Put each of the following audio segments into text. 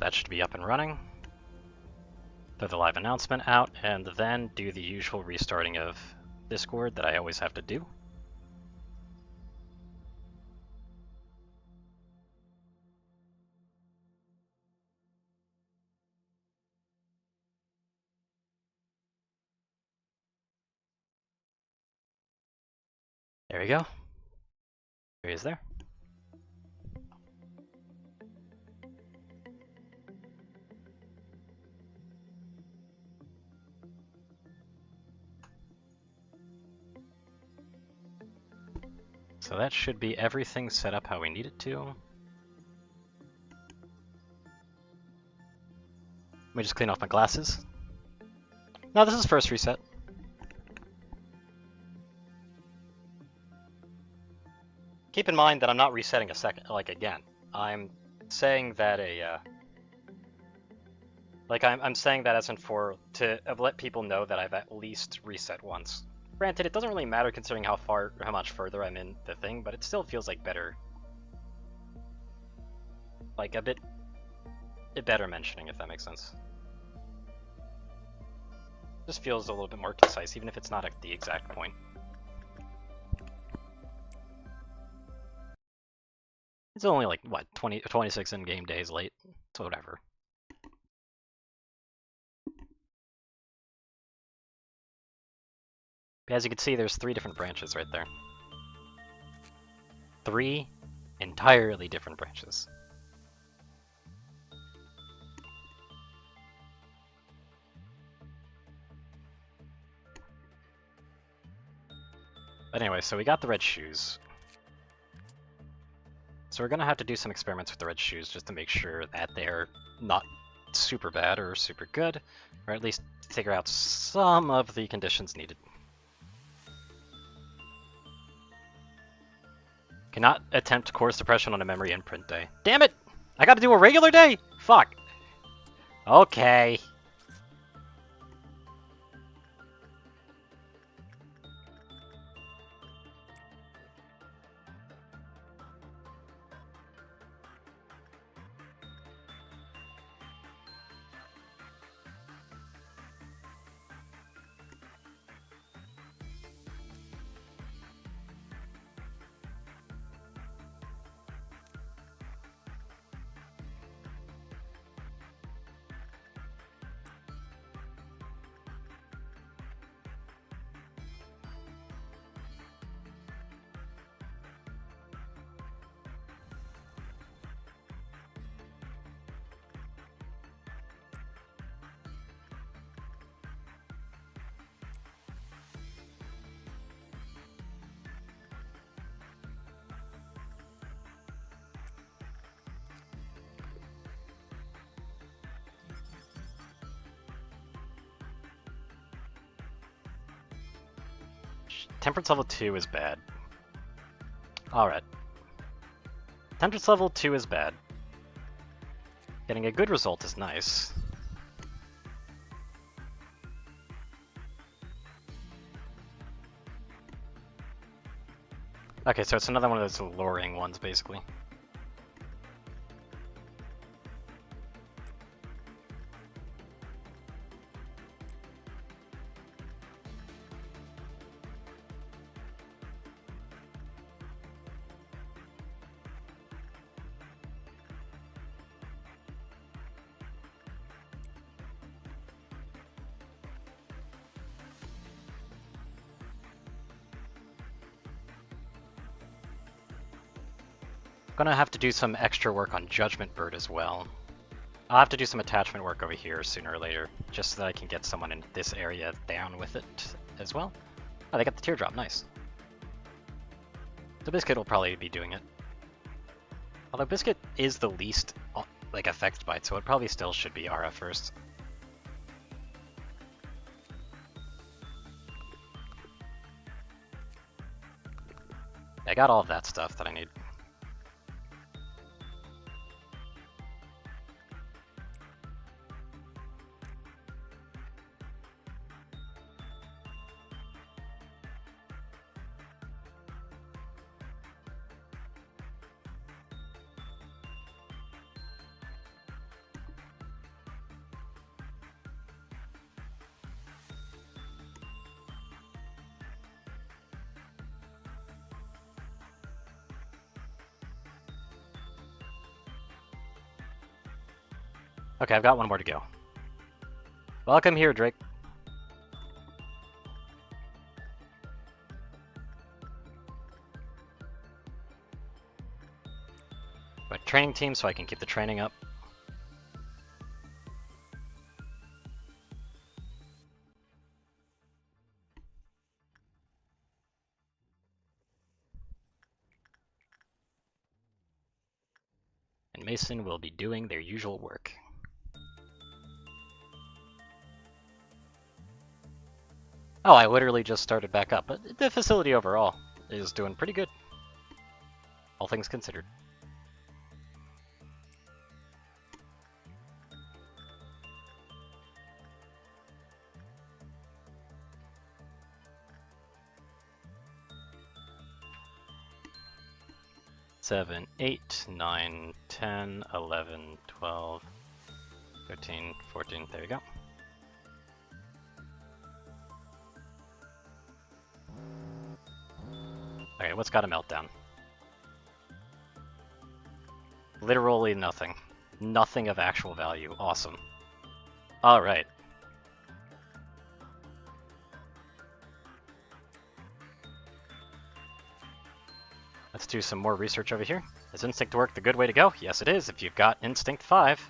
that should be up and running. Throw the live announcement out, and then do the usual restarting of Discord that I always have to do. There we go. There he is there. So that should be everything set up how we need it to. Let me just clean off my glasses. No, this is first reset. Keep in mind that I'm not resetting a second, again. I'm saying that I'm saying that as in to let people know that I've at least reset once. Granted, it doesn't really matter considering how much further I'm in the thing, but it still feels like better. Like a bit better mentioning, if that makes sense. Just feels a little bit more concise, even if it's not at the exact point. It's only like, what, 26 in-game days late, so whatever. As you can see, there's 3 different branches right there. 3 entirely different branches. But anyway, so we got the red shoes. So we're gonna have to do some experiments with the red shoes just to make sure that they're not super bad or super good, or at least figure out some of the conditions needed. Cannot attempt course suppression on a memory imprint day. Damn it! I gotta do a regular day? Fuck. Okay. Temperance level 2 is bad. Alright. Temperance level 2 is bad. Getting a good result is nice. Okay, so it's another one of those alluring ones, basically. Gonna have to do some extra work on Judgment Bird as well. I'll have to do some attachment work over here sooner or later, just so that I can get someone in this area down with it as well. Oh, they got the teardrop, nice. So Biscuit will probably be doing it. Although Biscuit is the least, affected by it, so it probably still should be RF first. I got all of that stuff that I need. Okay, I've got one more to go. Welcome here, Drake. But training team so I can keep the training up. And Mason will be doing their usual work. Oh, I literally just started back up, but the facility overall is doing pretty good. All things considered. Seven, 8, 9, 10, 11, 12, 13, 14, there you go. Okay, what's got a meltdown? Literally nothing. Nothing of actual value. Awesome. Alright. Let's do some more research over here. Is Instinct work the good way to go? Yes it is, if you've got Instinct 5.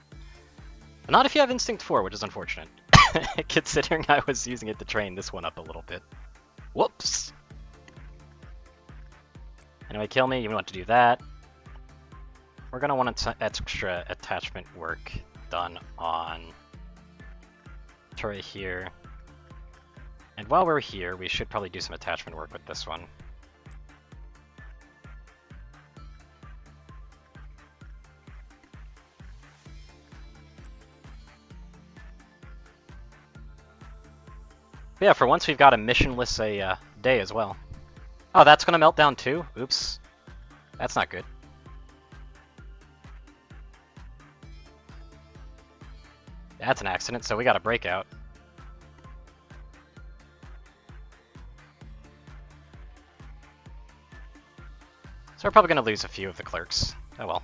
But not if you have Instinct 4, which is unfortunate. Considering I was using it to train this one up a little bit. Whoops! Anyway, kill me, you want to do that. We're gonna want extra attachment work done on turret here. And while we're here, we should probably do some attachment work with this one. But yeah, for once we've got a missionless day as well. Oh, that's gonna melt down too? Oops. That's not good. That's an accident, so we got a breakout. So we're probably gonna lose a few of the clerks. Oh well.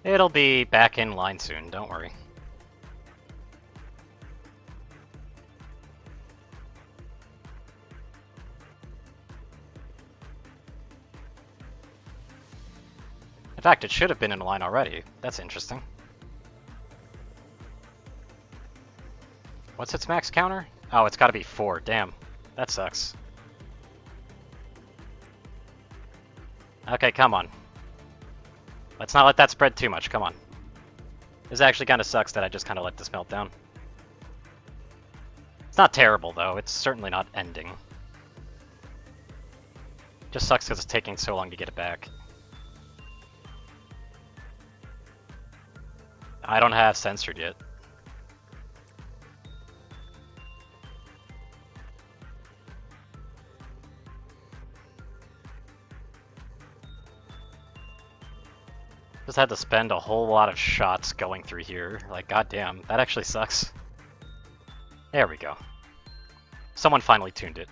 It'll be back in line soon, don't worry. In fact, it should have been in line already. That's interesting. What's its max counter? Oh, it's gotta be 4. Damn. That sucks. Okay, come on. Let's not let that spread too much, come on. This actually kind of sucks that I just kind of let this melt down. It's not terrible, though. It's certainly not ending. Just sucks because it's taking so long to get it back. I don't have censored yet. Just had to spend a whole lot of shots going through here. Like, goddamn, that actually sucks. There we go. Someone finally tuned it.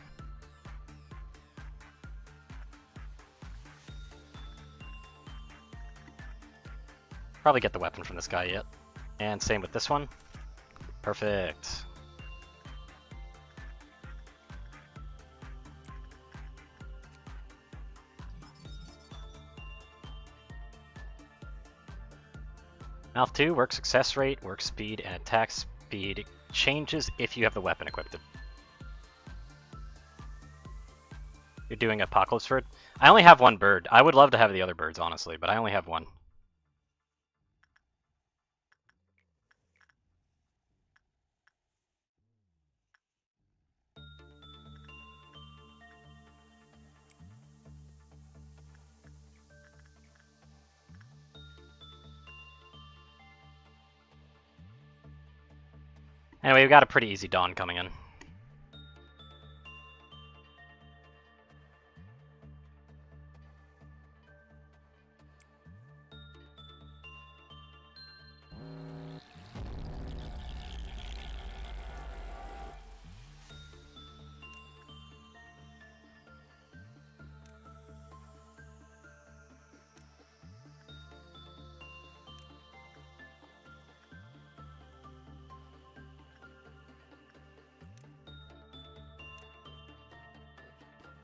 Probably get the weapon from this guy yet. And same with this one. Perfect. Mouth 2, work success rate, work speed, and attack speed changes if you have the weapon equipped. You're doing Apocalypse Bird? I only have one bird. I would love to have the other birds, honestly, but I only have one. Anyway, we've got a pretty easy dawn coming in.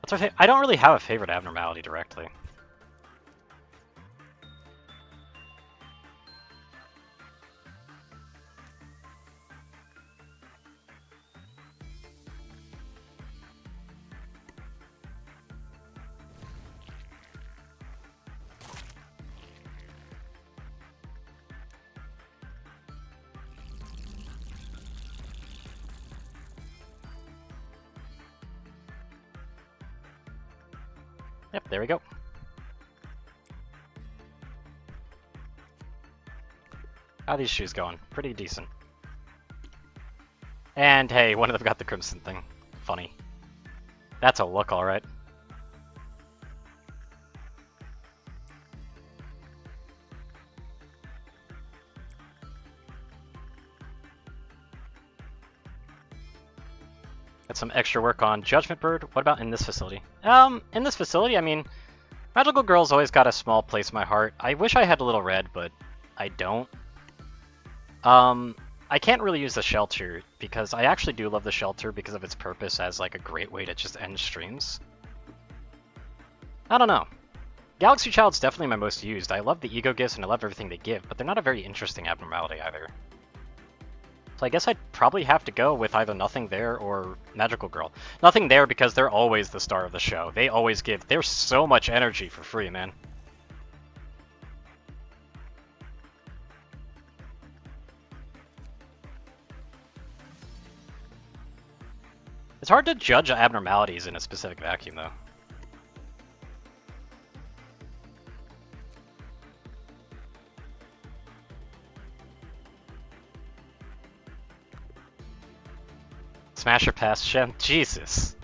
I don't really have a favorite abnormality directly. Yep, there we go. How are these shoes going? Pretty decent. And hey, one of them got the crimson thing. Funny. That's a look, alright. Got some extra work on Judgment Bird. What about in this facility? In this facility, I mean, Magical Girl's always got a small place in my heart. I wish I had a little red, but I don't. I can't really use the shelter, because I actually do love the shelter because of its purpose as like a great way to just end streams. I don't know. Galaxy Child's definitely my most used. I love the ego gifts and I love everything they give, but they're not a very interesting abnormality either. So I guess I'd probably have to go with either Nothing There or Magical Girl. Nothing There because they're always the star of the show. They always give... There's so much energy for free, man. It's hard to judge abnormalities in a specific vacuum, though. Smasher pass Shem? Jesus.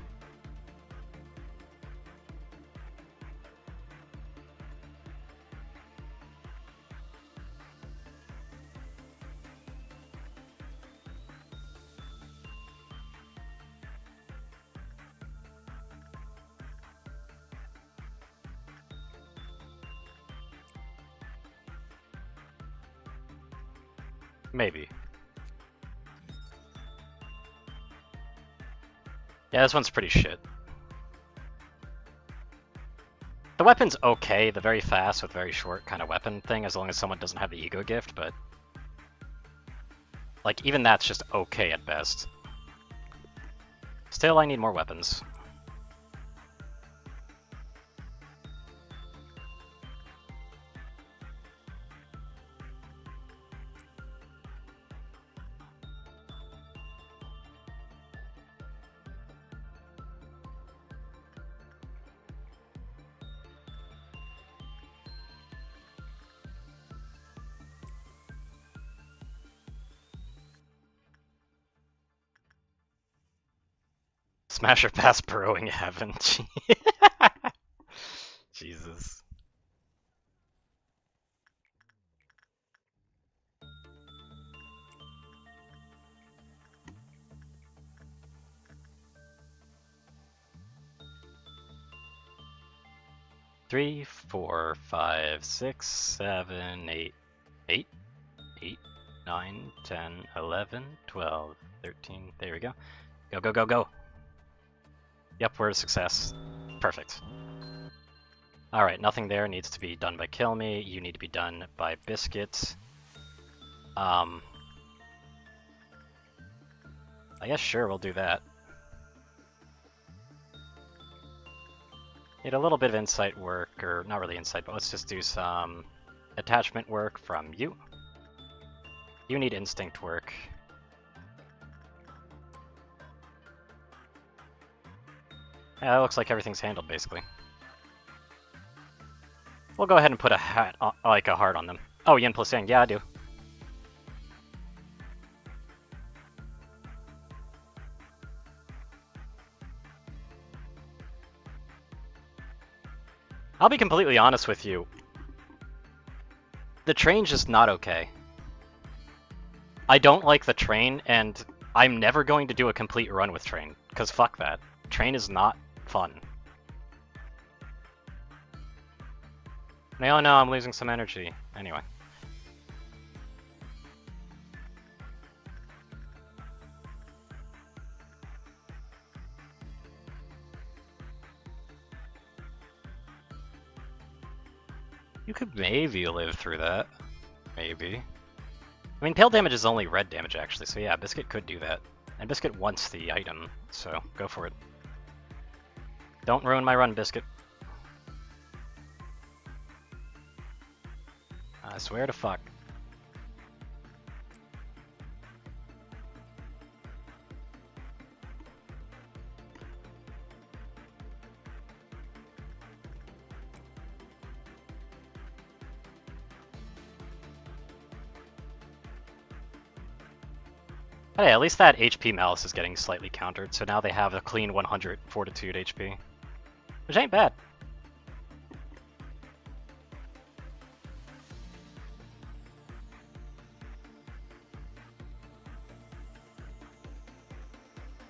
Maybe. Yeah, this one's pretty shit. The weapon's okay, the very fast with very short kind of weapon thing, as long as someone doesn't have the ego gift, but... like, even that's just okay at best. Still, I need more weapons. Smasher pass burrowing heaven. Jesus. Three, 4, 5, 6, 7, 8, 8, 8, 9, 10, 11, 12, 13. There we go. Go, go, go, go. Yep, we're a success. Perfect. Alright, Nothing There needs to be done by Kill Me. You need to be done by Biscuit. I guess sure, we'll do that. Need a little bit of insight work, or not really insight, but let's just do some attachment work from you. You need instinct work. Yeah, it looks like everything's handled, basically. We'll go ahead and put a hat, like a heart on them. Oh, yin plus yang. Yeah, I do. I'll be completely honest with you. The train's just not okay. I don't like the train, and I'm never going to do a complete run with train, because fuck that. Train is not fun. Oh no, I'm losing some energy. Anyway. You could maybe live through that. Maybe. I mean, pale damage is only red damage, actually, so yeah, Biscuit could do that. And Biscuit wants the item, so go for it. Don't ruin my run, Biscuit. I swear to fuck. Hey, at least that HP Malice is getting slightly countered, so now they have a clean 100 Fortitude HP. Which ain't bad.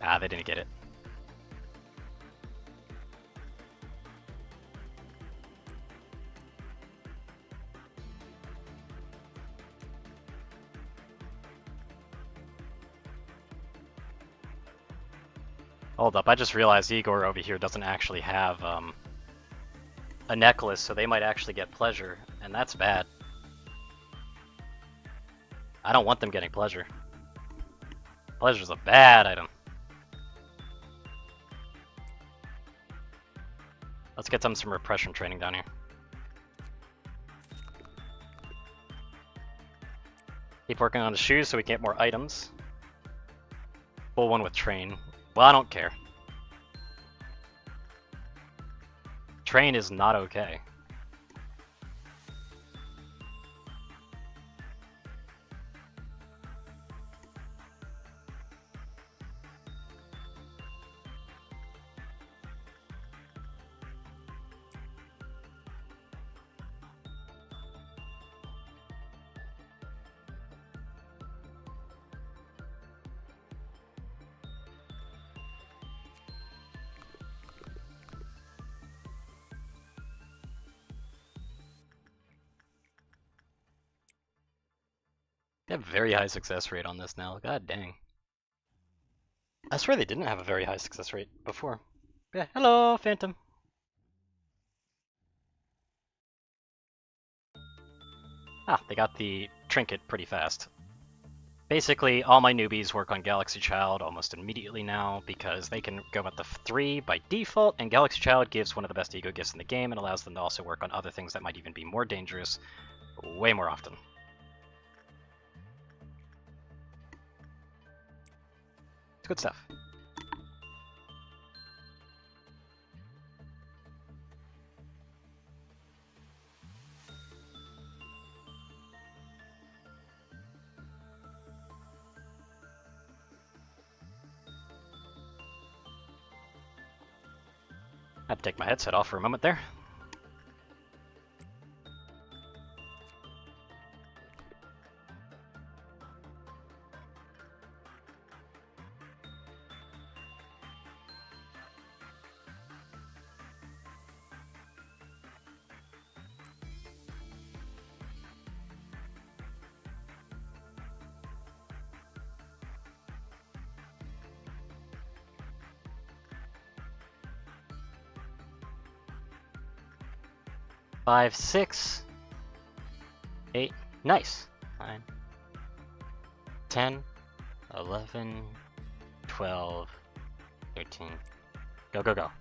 Ah, they didn't get it. Hold up, I just realized Igor over here doesn't actually have a necklace, so they might actually get pleasure, and that's bad. I don't want them getting pleasure. Pleasure's a bad item. Let's get them some repression training down here. Keep working on the shoes so we can get more items. Full one with train. Well, I don't care. Train is not okay. They have a very high success rate on this now. God dang. I swear they didn't have a very high success rate before. Yeah, hello, Phantom. Ah, they got the trinket pretty fast. Basically, all my newbies work on Galaxy Child almost immediately now because they can go at the 3 by default, and Galaxy Child gives one of the best ego gifts in the game and allows them to also work on other things that might even be more dangerous way more often. It's good stuff. I had to take my headset off for a moment there. Five, 6, 8, nice. 9, 10, 11, 12, 13. Go, go, go.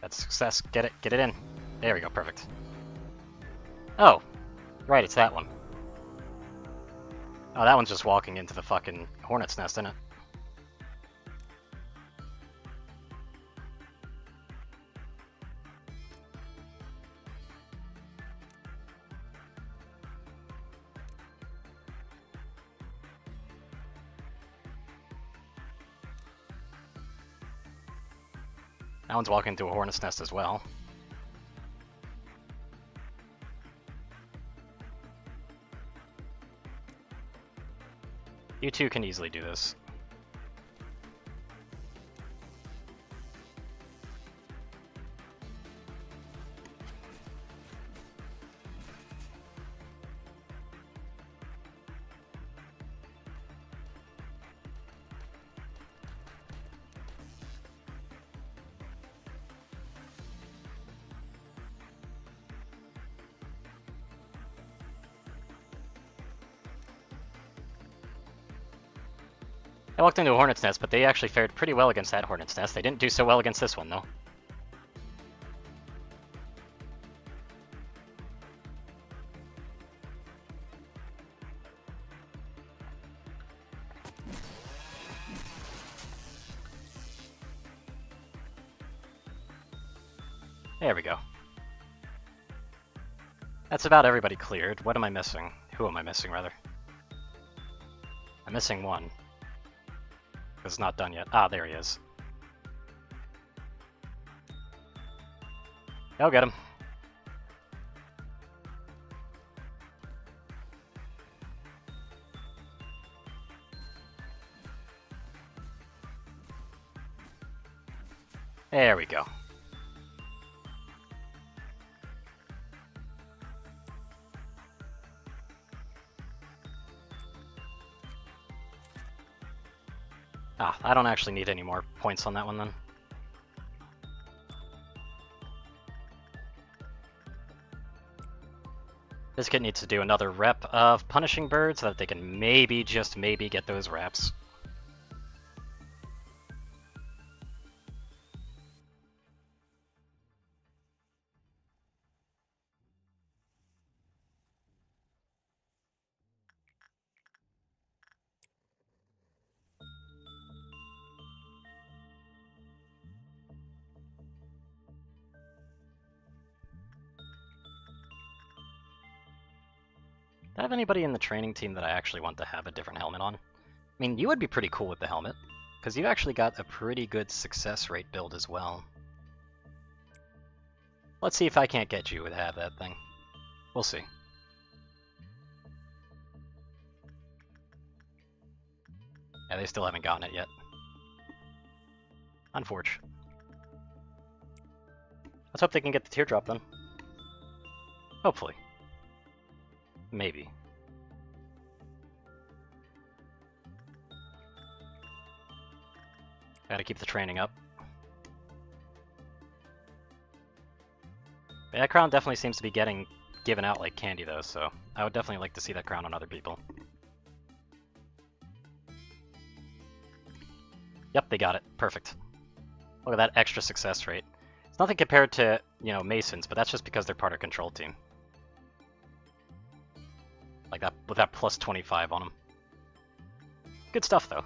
That's a success. Get it in. There we go, perfect. Oh, right, it's that one. Oh, that one's just walking into the fucking hornet's nest, isn't it? That one's walking into a hornet's nest as well. You two can easily do this. I walked into a hornet's nest, but they actually fared pretty well against that hornet's nest. They didn't do so well against this one, though. There we go. That's about everybody cleared. What am I missing? Who am I missing, rather? I'm missing one. It's not done yet. Ah, there he is. Go get him. There we go. Ah, I don't actually need any more points on that one then. This kid needs to do another rep of punishing birds so that they can maybe, just maybe, get those wraps. Do I have anybody in the training team that I actually want to have a different helmet on? I mean, you would be pretty cool with the helmet, because you've actually got a pretty good success rate build as well. Let's see if I can't get you to have that thing. We'll see. Yeah, they still haven't gotten it yet. Unfortunate. Let's hope they can get the teardrop then. Hopefully. Maybe. Gotta keep the training up. That crown definitely seems to be getting given out like candy though, so I would definitely like to see that crown on other people. Yep, they got it. Perfect. Look at that extra success rate. It's nothing compared to, you know, Masons, but that's just because they're part of control team. Like that, with that plus 25 on them. Good stuff, though.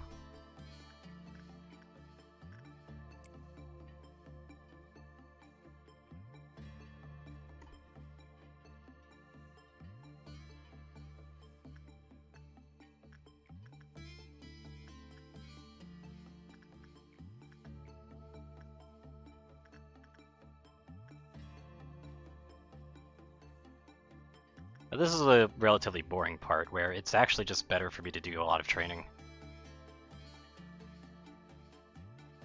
This is a relatively boring part where it's actually just better for me to do a lot of training.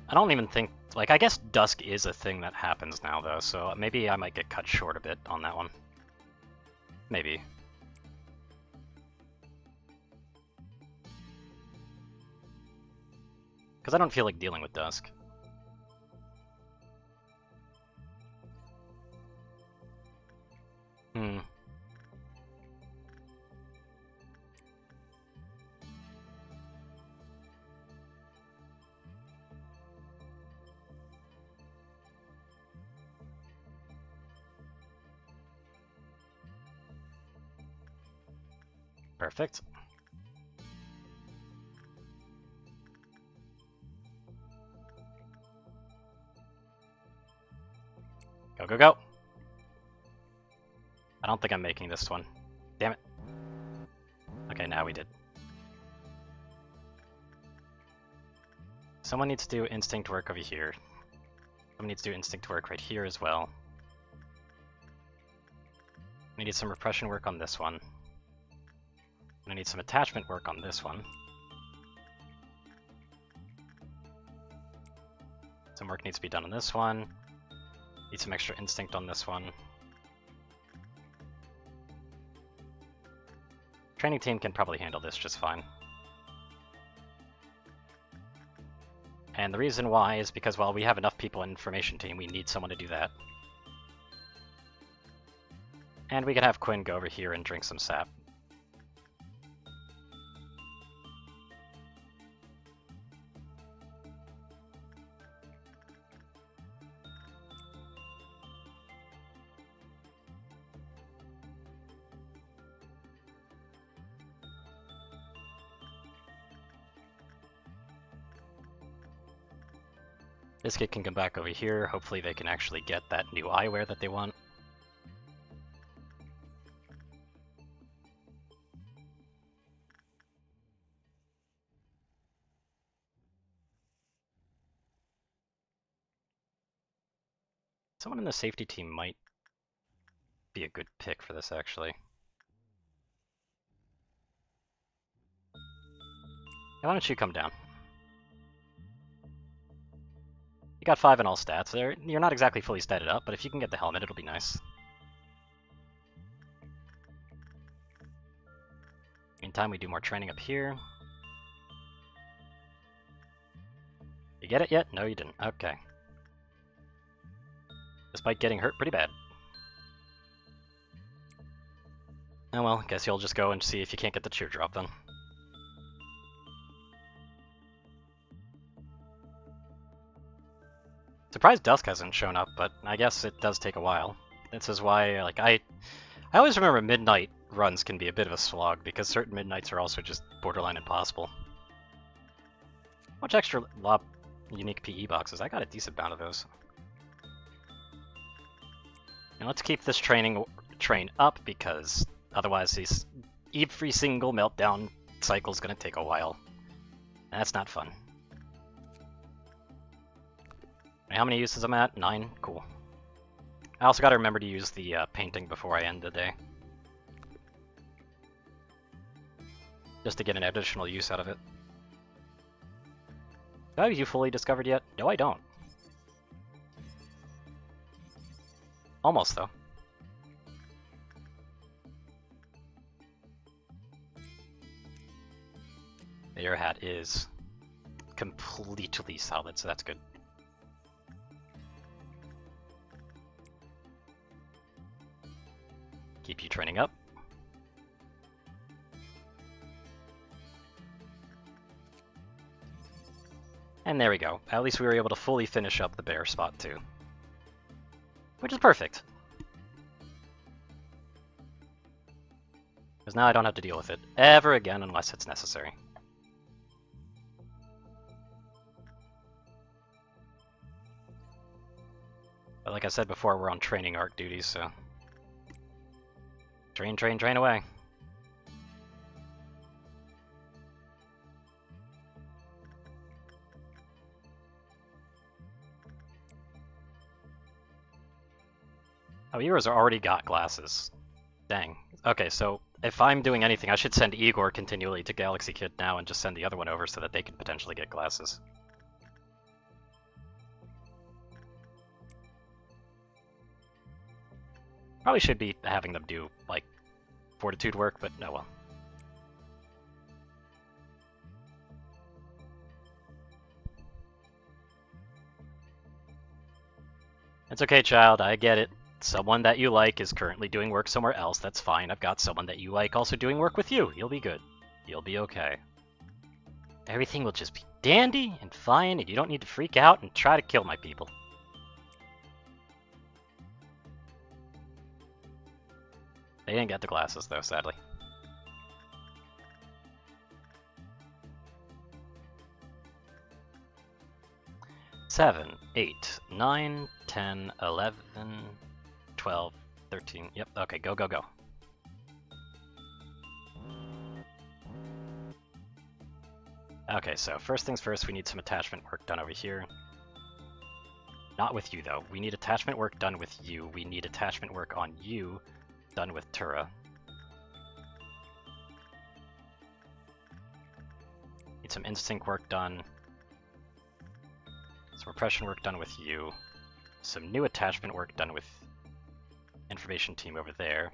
I don't even think, like, I guess dusk is a thing that happens now though, so maybe I might get cut short a bit on that one. Maybe. Because I don't feel like dealing with dusk. Perfect. Go, go, go. I don't think I'm making this one. Damn it. Okay, now we did. Someone needs to do instinct work over here. Someone needs to do instinct work right here as well. We need some repression work on this one. I need some attachment work on this one. Some work needs to be done on this one. Need some extra instinct on this one. Training team can probably handle this just fine. And the reason why is because while we have enough people in information team, we need someone to do that. And we can have Quinn go over here and drink some sap. This kid can come back over here. Hopefully they can actually get that new eyewear that they want. Someone in the safety team might be a good pick for this, actually. Why don't you come down? You got 5 in all stats. You're not exactly fully statted up, but if you can get the helmet, it'll be nice. Meantime, we do more training up here. You get it yet? No, you didn't. Okay. Despite getting hurt pretty bad. Oh well, guess you'll just go and see if you can't get the teardrop then. Surprised Dusk hasn't shown up, but I guess it does take a while. This is why, like, I always remember midnight runs can be a bit of a slog, because certain midnights are also just borderline impossible. How much extra unique PE boxes? I got a decent amount of those. Now let's keep this train up, because otherwise every single meltdown cycle is going to take a while. And that's not fun. How many uses I'm at? 9? Cool. I also gotta remember to use the painting before I end the day. Just to get an additional use out of it. Have you fully discovered yet? No, I don't. Almost, though. Your hat is completely solid, so that's good. Keep you training up. And there we go. At least we were able to fully finish up the bear spot too. Which is perfect. Because now I don't have to deal with it ever again unless it's necessary. But like I said before, we're on training arc duties, so... Train, train, train away. Oh, Igor's already got glasses. Dang. Okay, so if I'm doing anything, I should send Igor continually to Galaxy Kid now and just send the other one over so that they could potentially get glasses. Probably should be having them do, like, fortitude work, but no well. It's okay, child, I get it. Someone that you like is currently doing work somewhere else, that's fine. I've got someone that you like also doing work with you. You'll be good. You'll be okay. Everything will just be dandy and fine, and you don't need to freak out and try to kill my people. They didn't get the glasses, though, sadly. Seven, 8, 9, 10, 11, 12, 13. Yep, okay, go, go, go. Okay, so first things first, we need some attachment work done over here. Not with you, though. We need attachment work done with you. We need attachment work on you done with Tura. Need some instinct work done. Some repression work done with you. Some new attachment work done with information team over there.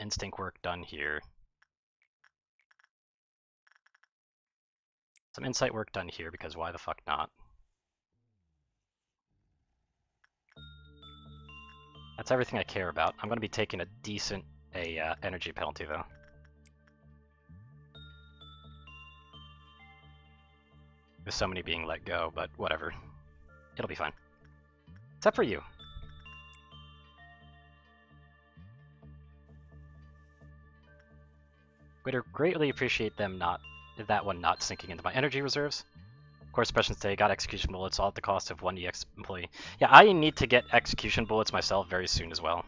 Instinct work done here. Some insight work done here, because why the fuck not? That's everything I care about. I'm going to be taking a decent energy penalty, though. With so many being let go, but whatever. It'll be fine. Except for you. Would greatly appreciate them not that one not sinking into my energy reserves. Core suppression stay, got execution bullets, all at the cost of 1 EX employee. Yeah, I need to get execution bullets myself very soon as well.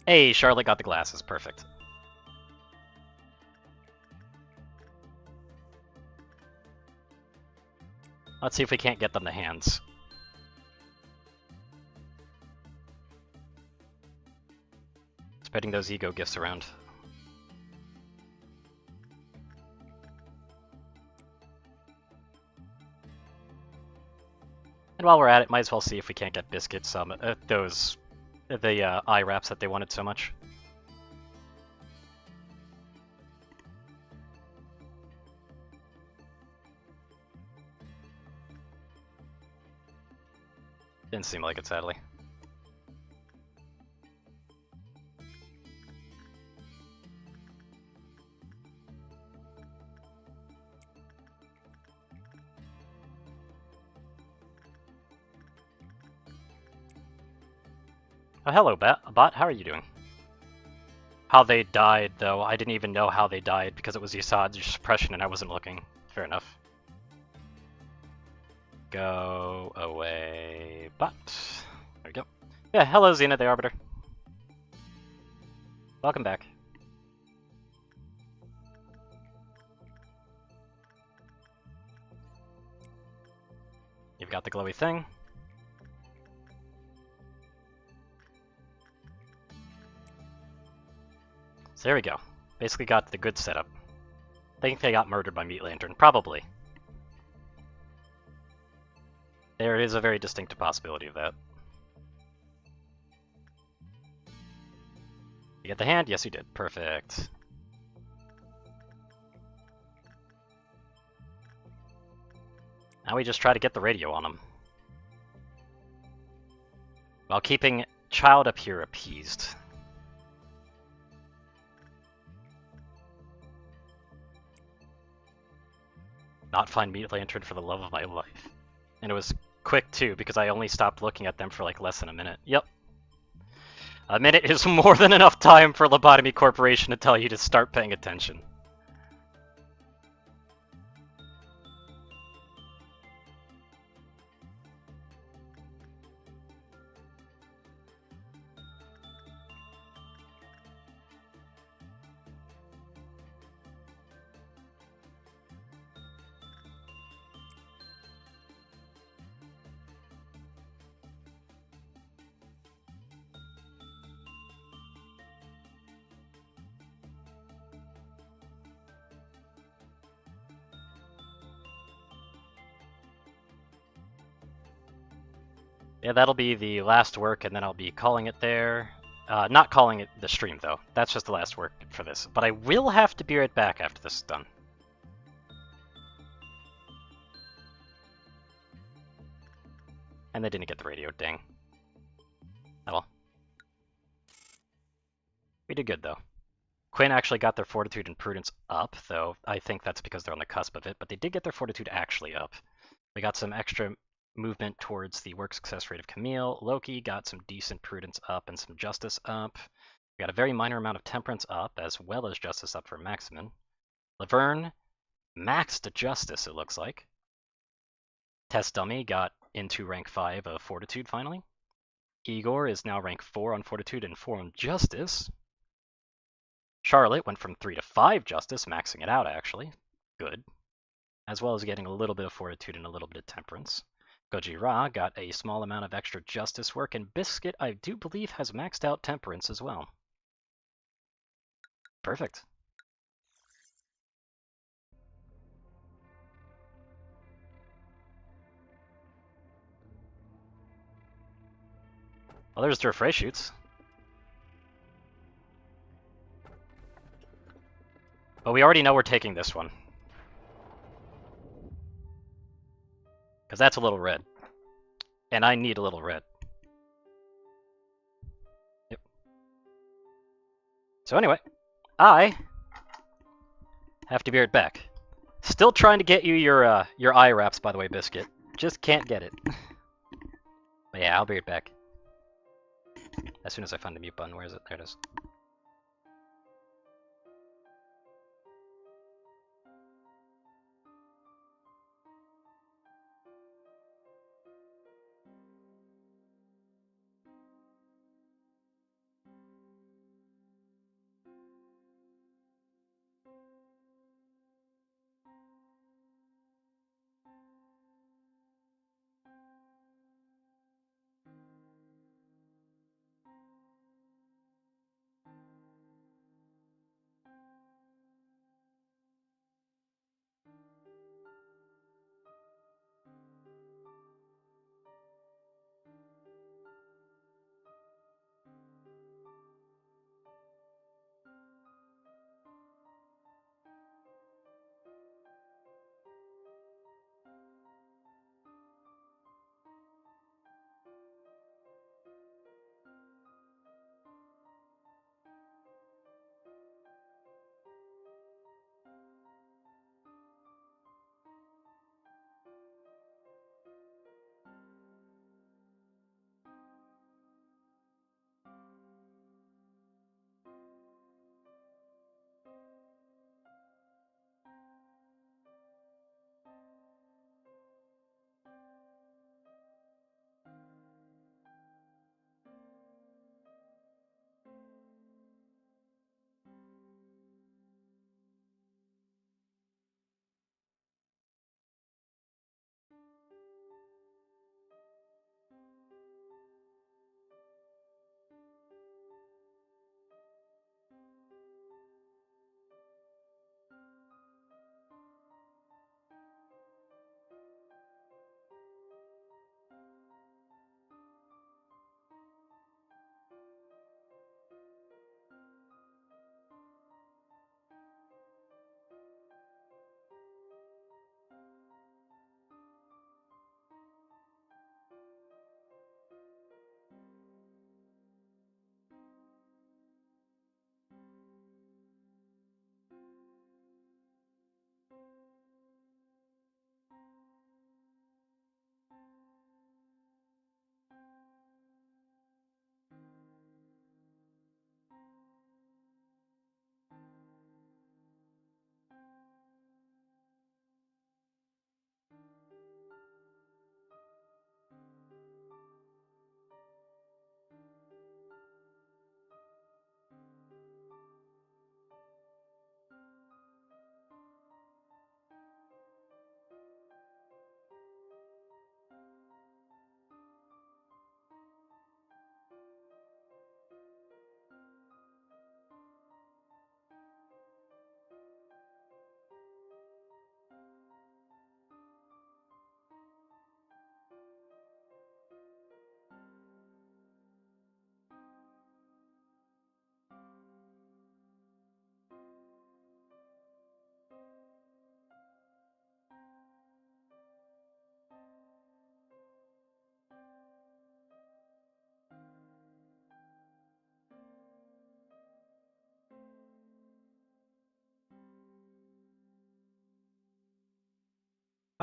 Hey, Charlotte got the glasses, perfect. Let's see if we can't get them the hands. Spreading those ego gifts around. And while we're at it, might as well see if we can't get Biscuit some the eye wraps that they wanted so much. Didn't seem like it, sadly. Oh, hello, Bot. How are you doing? How they died, though, I didn't even know how they died because it was Yassad's suppression and I wasn't looking. Fair enough. Go away, Bot. There we go. Yeah, hello, Xena the Arbiter. Welcome back. You've got the glowy thing. So there we go. Basically got the good setup. I think they got murdered by Meat Lantern. Probably. There is a very distinct possibility of that. You get the hand? Yes, you did. Perfect. Now we just try to get the radio on him. While keeping Child up here appeased. Not find Meat Lantern for the love of my life. And it was quick too, because I only stopped looking at them for like less than a minute. Yep. A minute is more than enough time for Lobotomy Corporation to tell you to start paying attention. Yeah, that'll be the last work, and then I'll be calling it there. Not calling it the stream, though. That's just the last work for this. But I will have to be right back after this is done. And they didn't get the radio, dang. Oh well. We did good, though. Quinn actually got their Fortitude and Prudence up, though I think that's because they're on the cusp of it, but they did get their Fortitude actually up. We got some extra movement towards the work success rate of Camille. Loki got some decent Prudence up and some Justice up. We got a very minor amount of Temperance up, as well as Justice up for Maximin. Laverne maxed Justice, it looks like. Test Dummy got into rank 5 of Fortitude, finally. Igor is now rank 4 on Fortitude and 4 on Justice. Charlotte went from 3 to 5 Justice, maxing it out, actually. Good. As well as getting a little bit of Fortitude and a little bit of Temperance. Gojira got a small amount of extra Justice work, and Biscuit, I do believe, has maxed out Temperance as well. Perfect. Well, there's their Frey shoots. But we already know we're taking this one. Because that's a little red. And I need a little red. Yep. So anyway, I have to be right back. Still trying to get you your eye wraps, by the way, Biscuit. Just can't get it. But yeah, I'll be right back. As soon as I find the mute button, where is it? There it is.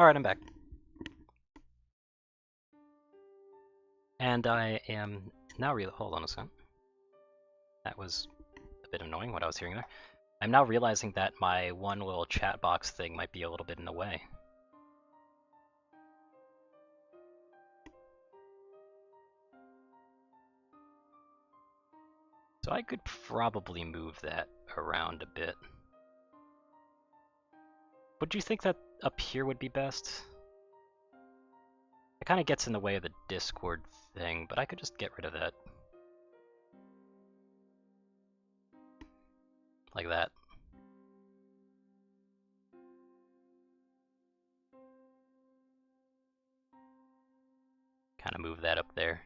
Alright, I'm back. And I am now hold on a second. That was a bit annoying what I was hearing there. I'm now realizing that my one little chat box thing might be a little bit in the way. So I could probably move that around a bit. Would you think that up here would be best? It kind of gets in the way of the Discord thing, but I could just get rid of that. Like that. Kind of move that up there.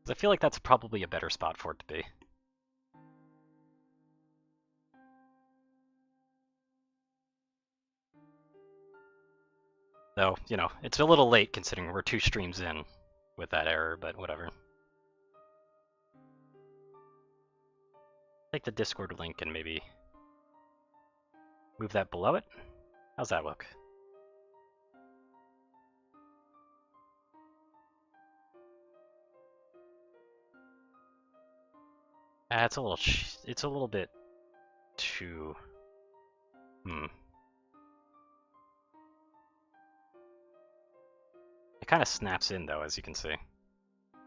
'Cause I feel like that's probably a better spot for it to be. Though, you know, it's a little late considering we're 2 streams in with that error, but whatever. Take the Discord link and maybe move that below it. How's that look? It's a little it's a little bit too... It kind of snaps in though, as you can see.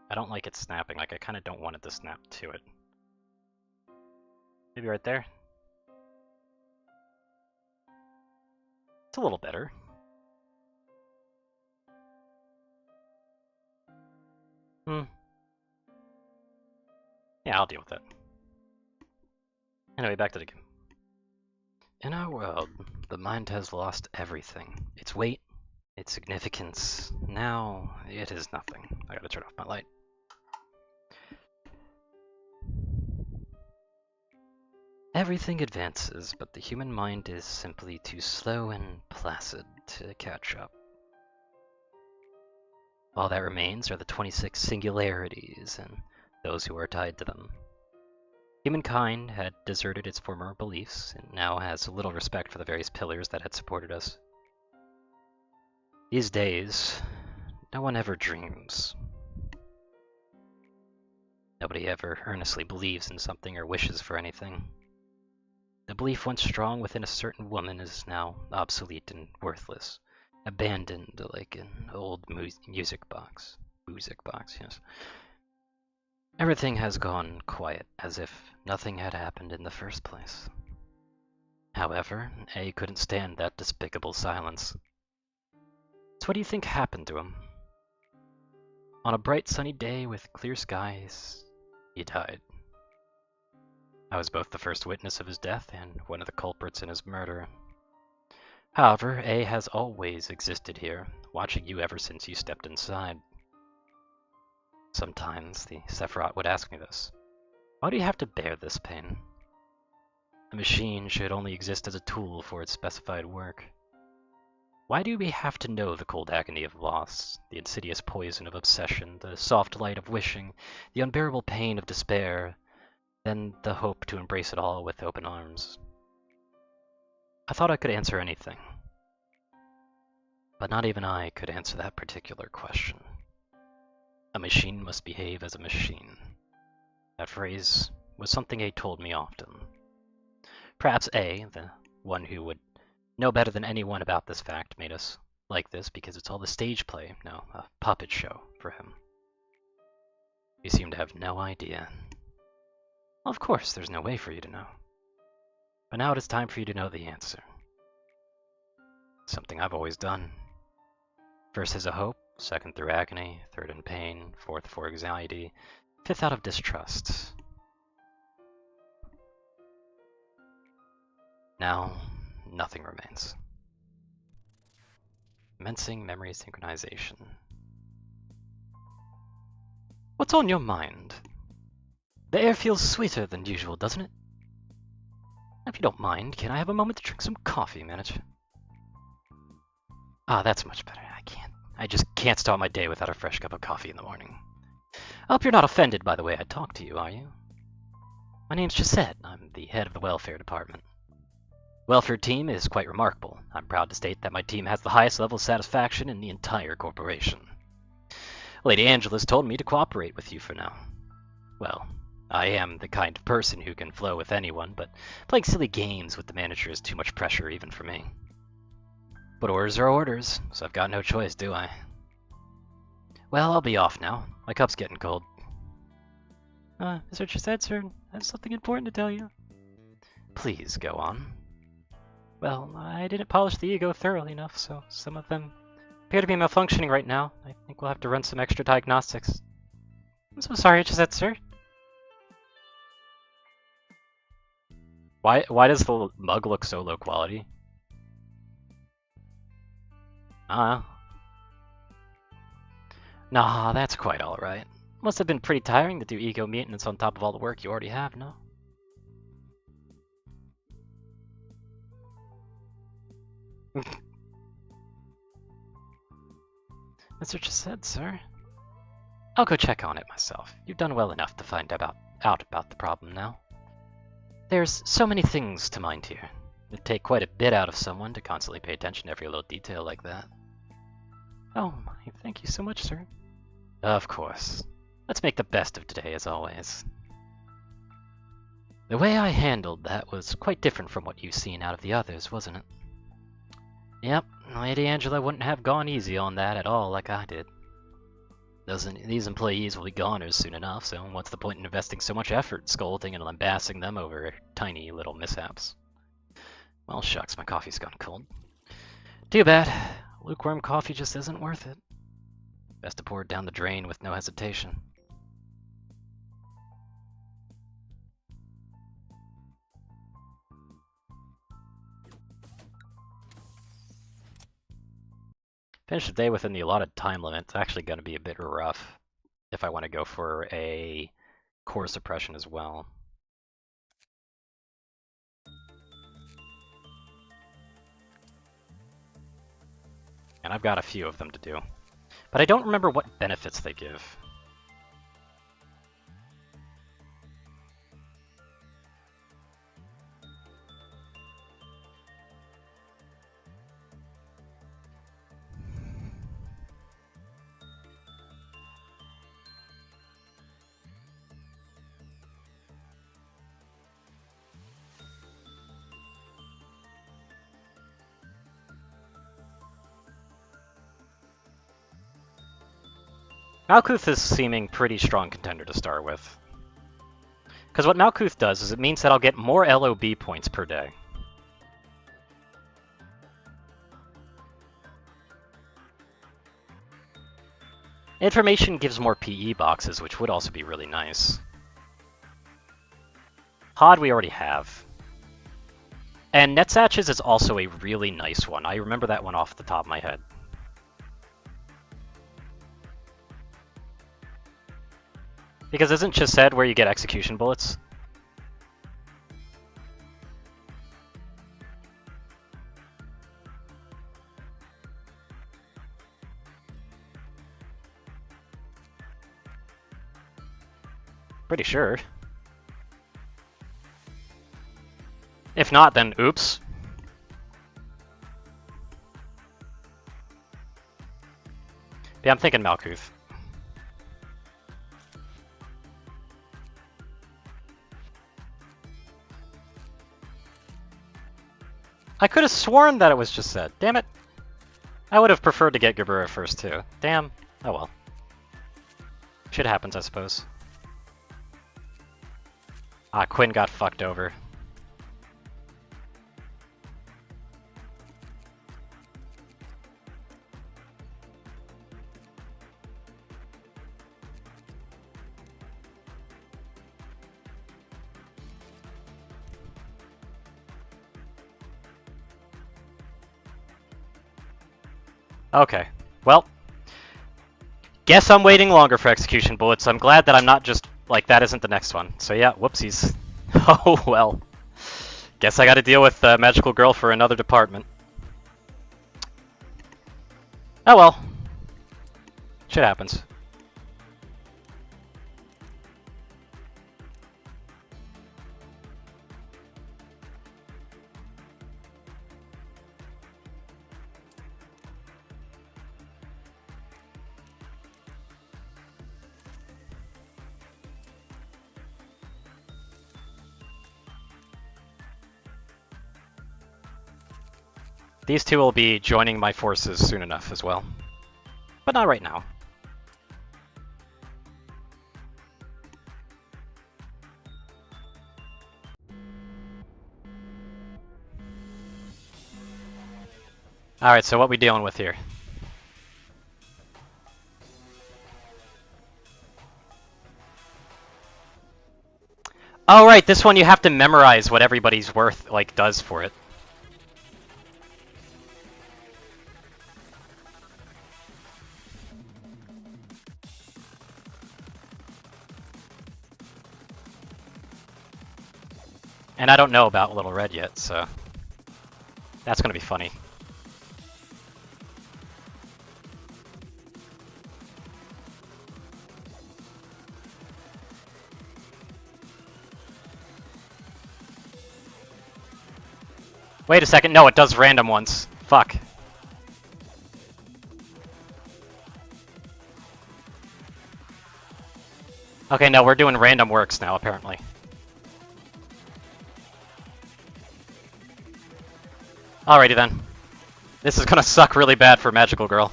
I don't like it snapping, like I kind of don't want it to snap to it. Maybe right there? It's a little better. Yeah, I'll deal with it. Anyway, back to the game. In our world, the mind has lost everything. Its weight, its significance. Now, it is nothing. I gotta turn off my light. Everything advances, but the human mind is simply too slow and placid to catch up. All that remains are the 26 singularities and those who are tied to them. Humankind had deserted its former beliefs and now has little respect for the various pillars that had supported us. These days, no one ever dreams. Nobody ever earnestly believes in something or wishes for anything. The belief once strong within a certain woman is now obsolete and worthless, abandoned like an old music box. Music box, yes. Everything has gone quiet, as if nothing had happened in the first place. However, A couldn't stand that despicable silence. So what do you think happened to him? On a bright sunny day with clear skies, he died. I was both the first witness of his death and one of the culprits in his murder. However, A has always existed here, watching you ever since you stepped inside. Sometimes the Sephiroth would ask me this. Why do you have to bear this pain? A machine should only exist as a tool for its specified work. Why do we have to know the cold agony of loss, the insidious poison of obsession, the soft light of wishing, the unbearable pain of despair, then the hope to embrace it all with open arms? I thought I could answer anything. But not even I could answer that particular question. A machine must behave as a machine. That phrase was something A told me often. Perhaps A, the one who would know better than anyone about this fact, made us like this because it's all the stage play, no, a puppet show for him. You seem to have no idea. Well, of course, there's no way for you to know. But now it is time for you to know the answer. Something I've always done. First as a hope, second through agony, third in pain, fourth for anxiety, fifth out of distrust. Now, nothing remains. Commencing memory synchronization. What's on your mind? The air feels sweeter than usual, doesn't it? If you don't mind, can I have a moment to drink some coffee, manager? Ah, that's much better. I just can't start my day without a fresh cup of coffee in the morning. I hope you're not offended by the way I talk to you, are you? My name's Gisette. I'm the head of the welfare department. Welfare team is quite remarkable. I'm proud to state that my team has the highest level of satisfaction in the entire corporation. Lady Angela's told me to cooperate with you for now. Well, I am the kind of person who can flow with anyone, but playing silly games with the manager is too much pressure even for me. But orders are orders, so I've got no choice, do I? Well, I'll be off now. My cup's getting cold. Is what you said, sir? I have something important to tell you. Please, go on. Well, I didn't polish the ego thoroughly enough, so some of them appear to be malfunctioning right now. I think we'll have to run some extra diagnostics. I'm so sorry, Gisette, sir. Why does the mug look so low quality? Nah, that's quite alright. Must have been pretty tiring to do ego maintenance on top of all the work you already have, no? That's what you said, sir. I'll go check on it myself. You've done well enough to find out about the problem now. There's so many things to mind here. It'd take quite a bit out of someone to constantly pay attention to every little detail like that. Oh my, thank you so much, sir. Of course. Let's make the best of today, as always. The way I handled that was quite different from what you've seen out of the others, wasn't it? Yep, Lady Angela wouldn't have gone easy on that at all like I did. These employees will be goners soon enough, so what's the point in investing so much effort scolding and lambasting them over tiny little mishaps? Well, shucks, my coffee's gone cold. Too bad. Lukewarm coffee just isn't worth it. Best to pour it down the drain with no hesitation. Finish the day within the allotted time limit. It's actually going to be a bit rough if I want to go for a core suppression as well. And I've got a few of them to do. But I don't remember what benefits they give. Malkuth is seeming pretty strong contender to start with. Because what Malkuth does is it means that I'll get more LOB points per day. Information gives more PE boxes, which would also be really nice. Hod we already have. And Netsatches is also a really nice one. I remember that one off the top of my head. Because isn't Chesed where you get execution bullets? Pretty sure. If not, then oops. Yeah, I'm thinking Malkuth. I could have sworn that it was just said. Damn it. I would have preferred to get Gabura first too. Damn. Oh well. Shit happens, I suppose. Ah, Quinn got fucked over. Okay, well, guess I'm waiting longer for execution bullets. I'm glad that I'm not just, like, that isn't the next one. So yeah, whoopsies. Oh well. Guess I gotta deal with Magical Girl for another department. Oh well. Shit happens. These two will be joining my forces soon enough as well. But not right now. Alright, so what we dealing with here? Oh right, this one you have to memorize what everybody's worth, like, does for it. And I don't know about Little Red yet, so that's gonna be funny. Wait a second, no, it does random ones. Fuck. Okay, no, we're doing random works now, apparently. Alrighty then. This is gonna suck really bad for Magical Girl.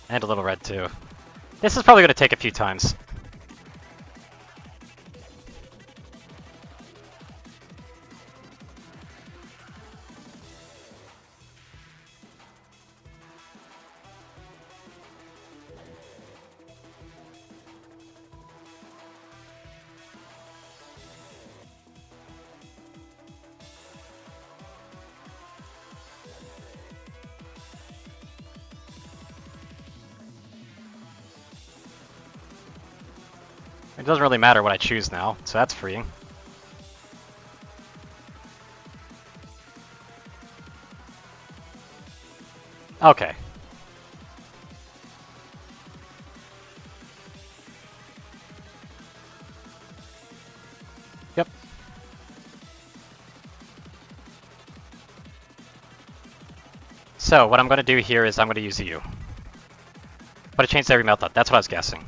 And a little red too. This is probably gonna take a few times. It doesn't really matter what I choose now, so that's freeing. Okay. Yep. So, what I'm going to do here is I'm going to use you. But it changed every meltdown. That's what I was guessing.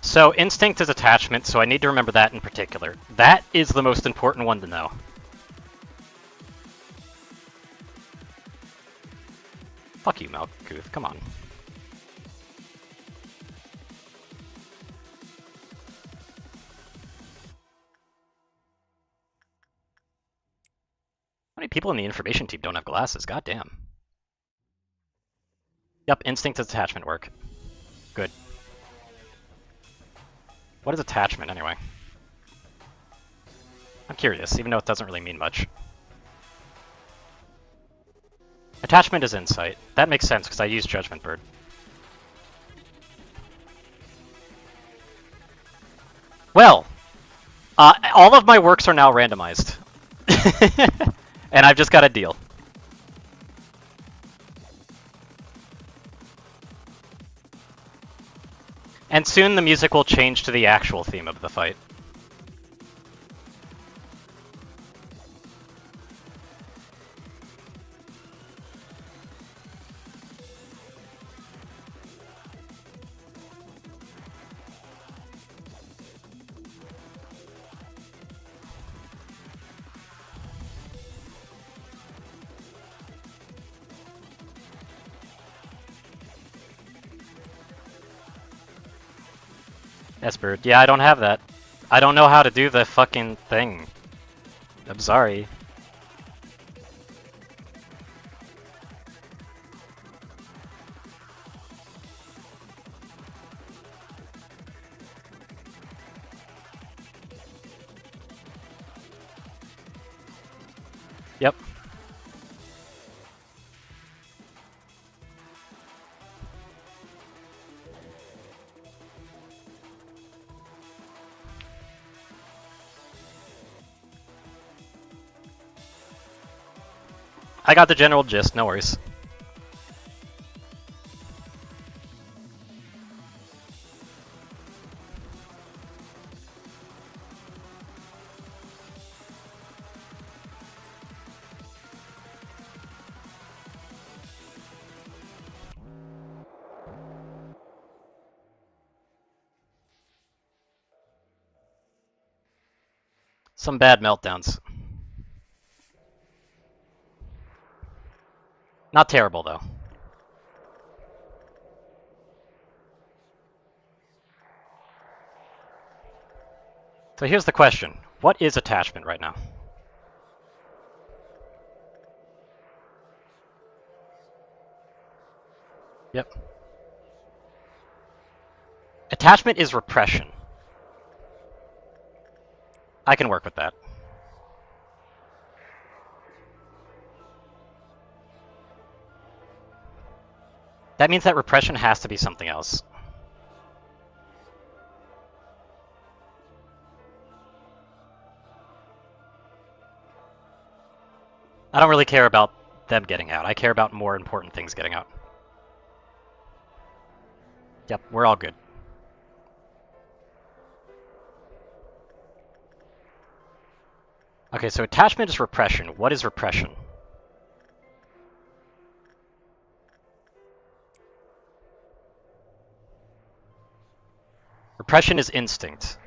So, instinct is attachment, so I need to remember that in particular. That is the most important one to know. Fuck you, Malkuth, come on. How many people in the information team don't have glasses? God damn. Yep, instinct is attachment work. Good. What is attachment, anyway? I'm curious, even though it doesn't really mean much. Attachment is insight. That makes sense, because I use Judgment Bird. Well! All of my works are now randomized. And I've just got a deal. And soon the music will change to the actual theme of the fight. Esper, yeah, I don't have that. I don't know how to do the fucking thing. I'm sorry. Yep. I got the general gist, no worries. Some bad meltdowns. Not terrible, though. So here's the question. What is attachment right now? Yep. Attachment is repression. I can work with that. That means that repression has to be something else. I don't really care about them getting out. I care about more important things getting out. Yep, we're all good. Okay, so attachment is repression. What is repression? Repression is instinct.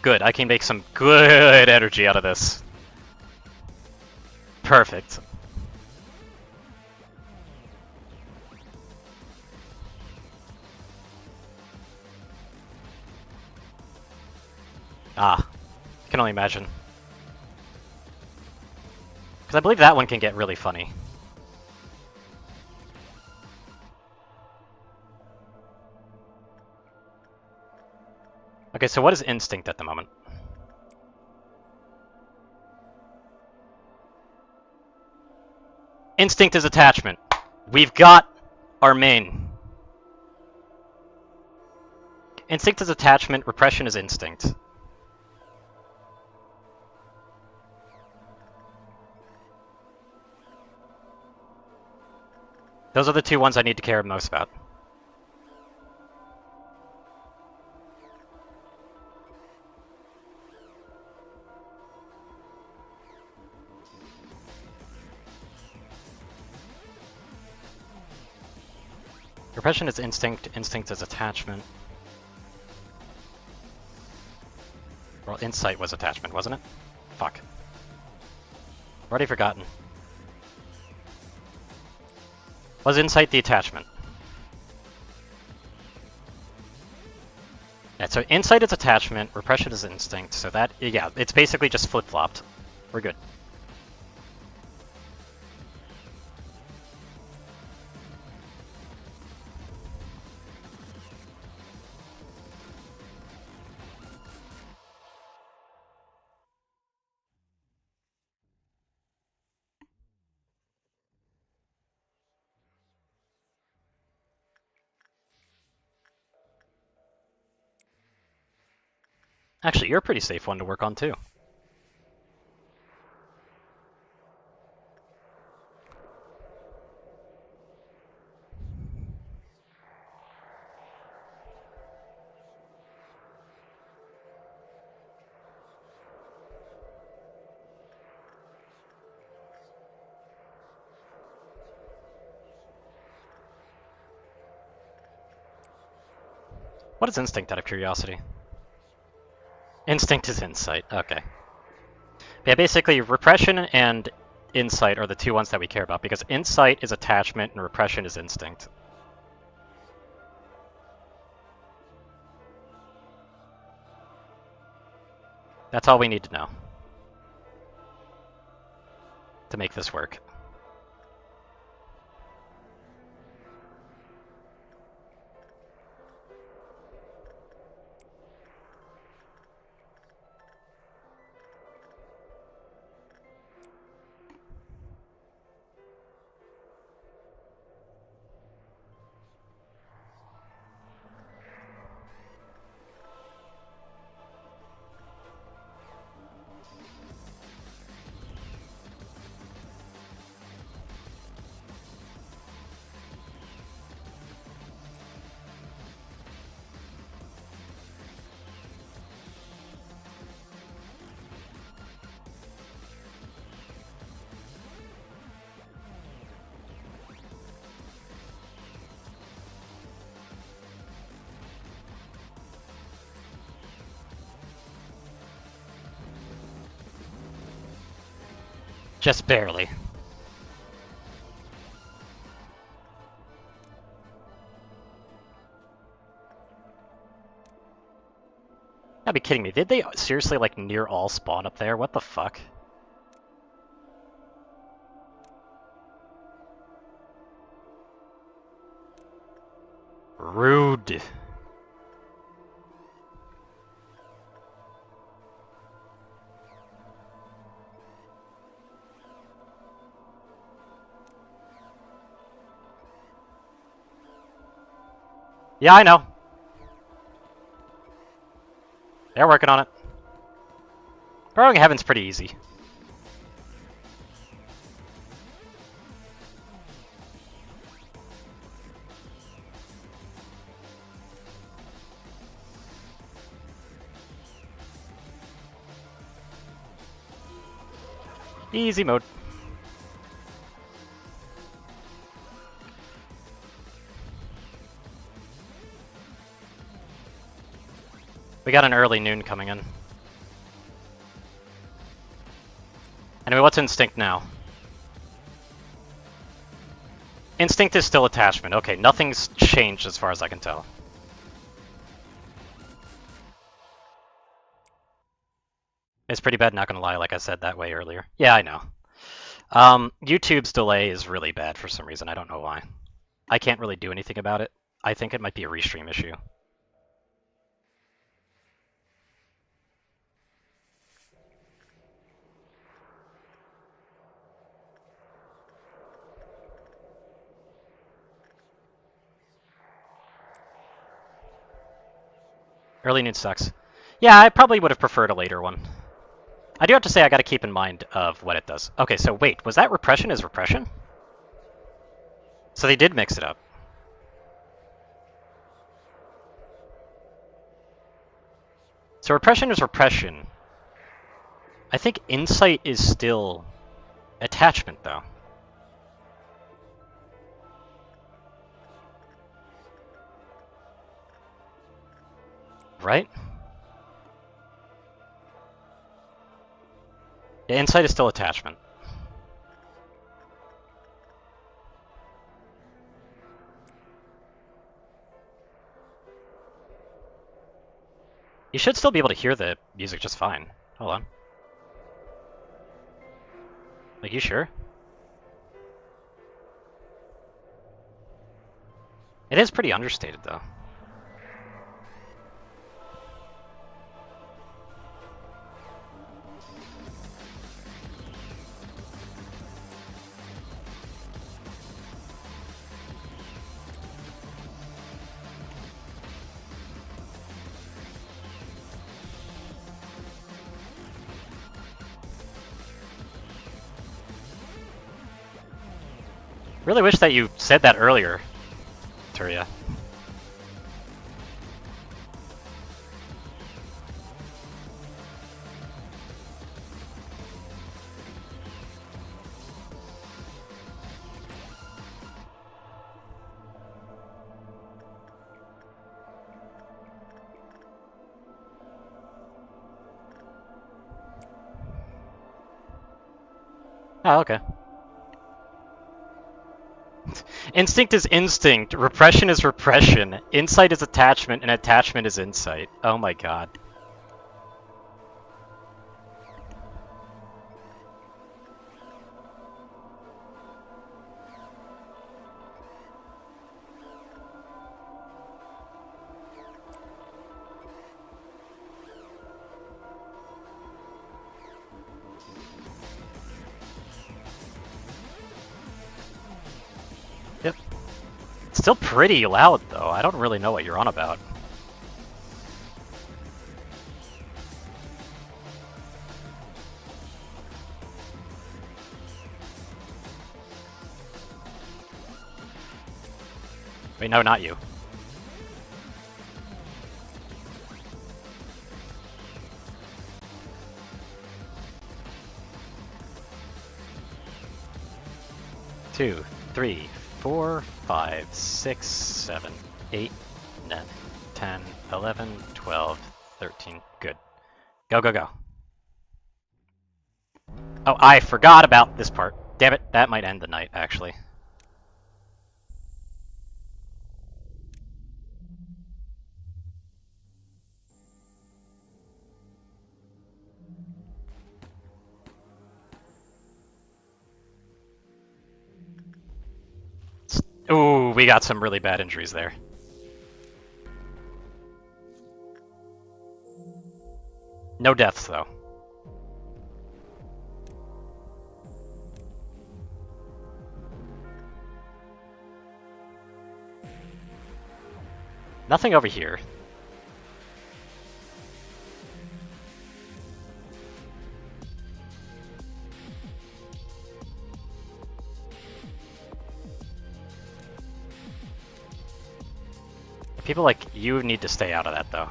Good, I can make some good energy out of this. Perfect. Ah, I can only imagine. Because I believe that one can get really funny. Okay, so what is instinct at the moment? Instinct is attachment. We've got our main. Instinct is attachment, repression is instinct. Those are the two ones I need to care most about. Repression is instinct, instinct is attachment. Well, insight was attachment, wasn't it? Fuck. Already forgotten. Was insight the attachment? Yeah, so insight is attachment, repression is instinct, so that, yeah, it's basically just flip-flopped. We're good. Actually, you're a pretty safe one to work on, too. What is instinct, out of curiosity? Instinct is insight, okay. Yeah, basically, repression and insight are the two ones that we care about, because insight is attachment and repression is instinct. That's all we need to know to make this work. Just barely. Gotta be kidding me. Did they seriously, like, near all spawn up there? What the fuck? Rude. Yeah, I know. They're working on it. Borrowing Heaven's pretty easy. Easy mode. We got an early noon coming in. Anyway, what's Instinct now? Instinct is still attachment. Okay, nothing's changed as far as I can tell. It's pretty bad, not gonna lie, like I said that way earlier. Yeah, I know. YouTube's delay is really bad for some reason, I don't know why. I can't really do anything about it. I think it might be a restream issue. Early noon sucks. Yeah, I probably would have preferred a later one. I do have to say I gotta keep in mind of what it does. Okay, so wait, was that repression is repression? So they did mix it up. So repression is repression. I think insight is still attachment, though. Right? Yeah, insight is still attachment. You should still be able to hear the music just fine. Hold on. Like, you sure? It is pretty understated, though. Really wish that you said that earlier, Turia. Oh, okay. Instinct is instinct, repression is repression, insight is attachment, and attachment is insight. Oh my god. Yep. It's still pretty loud, though. I don't really know what you're on about. Wait, no, not you. Two, 3, 4, 5, 6, 7, 8, 9, 10, 11, 12, 13. Good. Go, go, go. Oh, I forgot about this part. Damn it, that might end the night, actually. Ooh, we got some really bad injuries there. No deaths, though. Nothing over here. People like you need to stay out of that, though.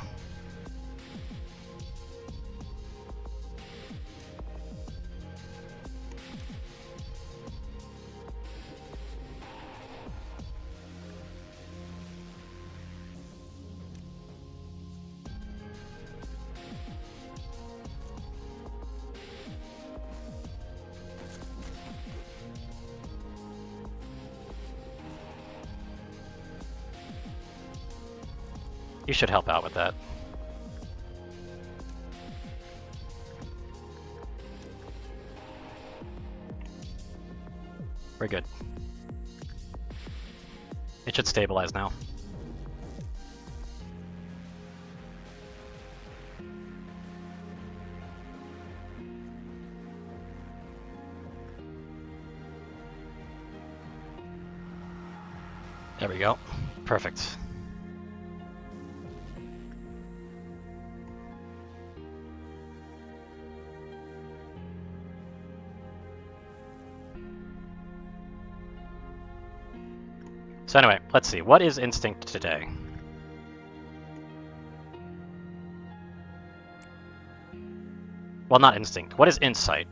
You should help out with that. We're good. It should stabilize now. There we go. Perfect. So anyway, let's see. What is instinct today? Well, not instinct. What is insight?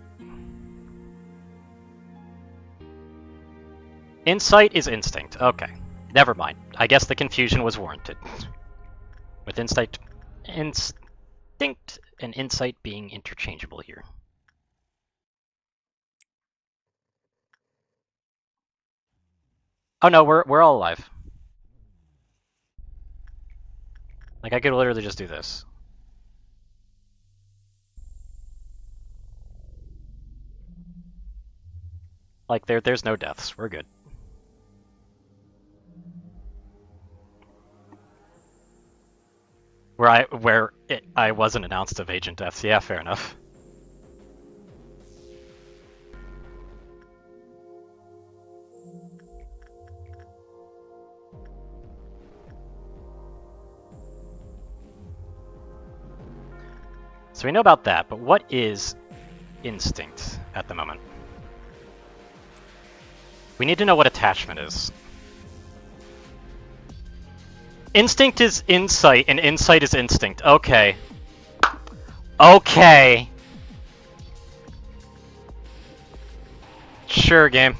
Insight is instinct. Okay. Never mind. I guess the confusion was warranted. With instinct and insight being interchangeable here. Oh no, we're all alive. Like I could literally just do this. Like there's no deaths. We're good. Where I wasn't announced of agent deaths. Yeah, fair enough. So we know about that, but what is instinct at the moment? We need to know what attachment is. Instinct is insight, and insight is instinct. Okay. Okay. Sure, game.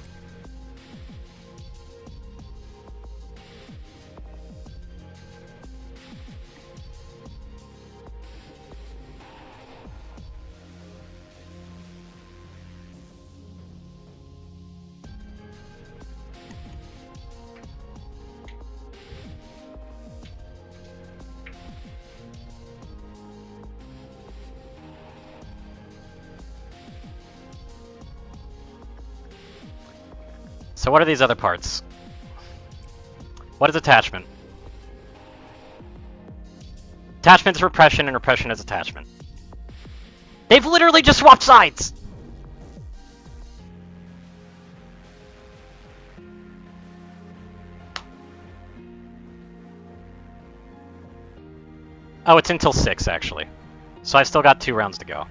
So what are these other parts? What is attachment? Attachment is repression, and repression is attachment. They've literally just swapped sides! Oh, it's until 6, actually. So I've still got 2 rounds to go.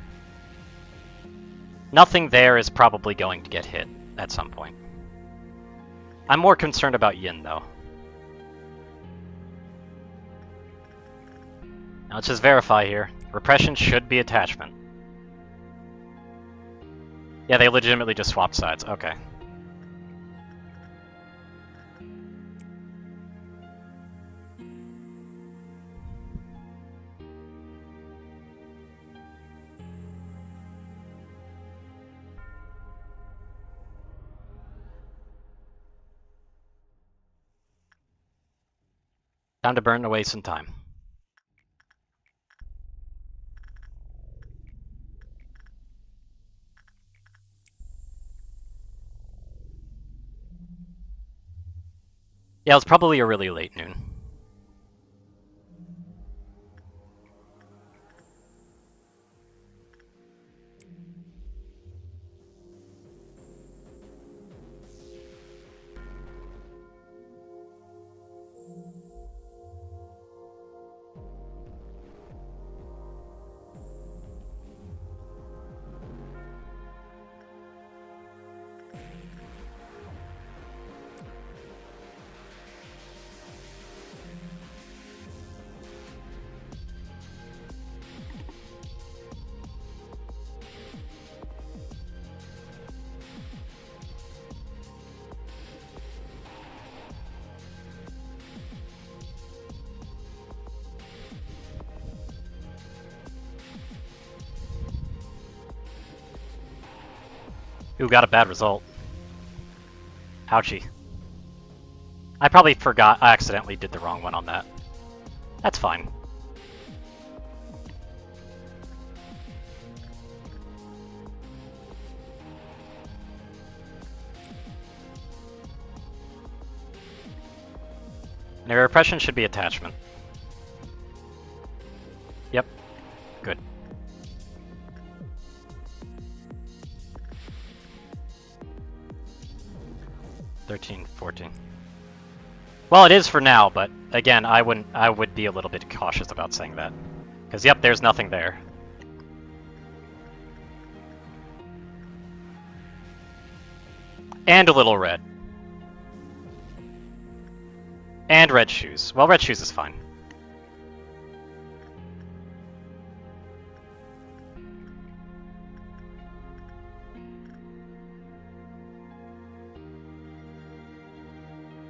Nothing there is probably going to get hit at some point. I'm more concerned about Yin, though. Now let's just verify here. Repression should be attachment. Yeah, they legitimately just swapped sides. Okay. Time to burn away some time. Yeah, it's probably a really late noon. Ooh, got a bad result. Ouchie. I probably forgot, I accidentally did the wrong one on that. That's fine. Now, repression should be attachment. Yep. Good. $13, $14. Well, it is for now, but again, I would be a little bit cautious about saying that. Because, yep, there's nothing there. And a little red. And red shoes. Well, red shoes is fine.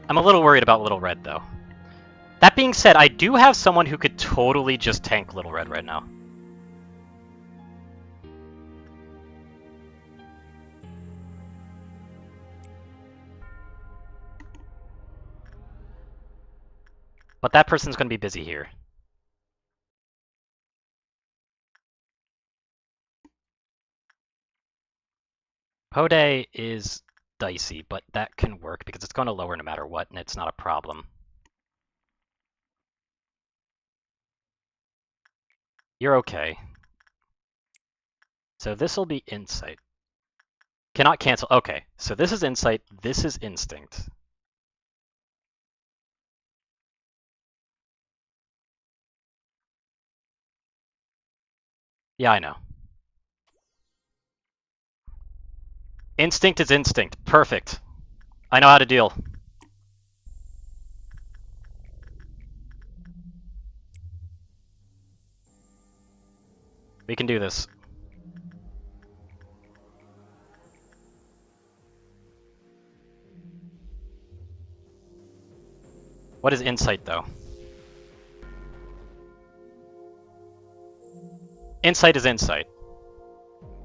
I'm a little worried about Little Red, though. That being said, I do have someone who could totally just tank Little Red right now. But that person's going to be busy here. Pode is dicey, but that can work because it's going to lower no matter what, and it's not a problem. You're okay. So this will be Insight. Cannot cancel. Okay, so this is Insight, this is Instinct. Yeah, I know. Instinct is Instinct. Perfect. I know how to deal. We can do this. What is Insight, though? Insight is Insight.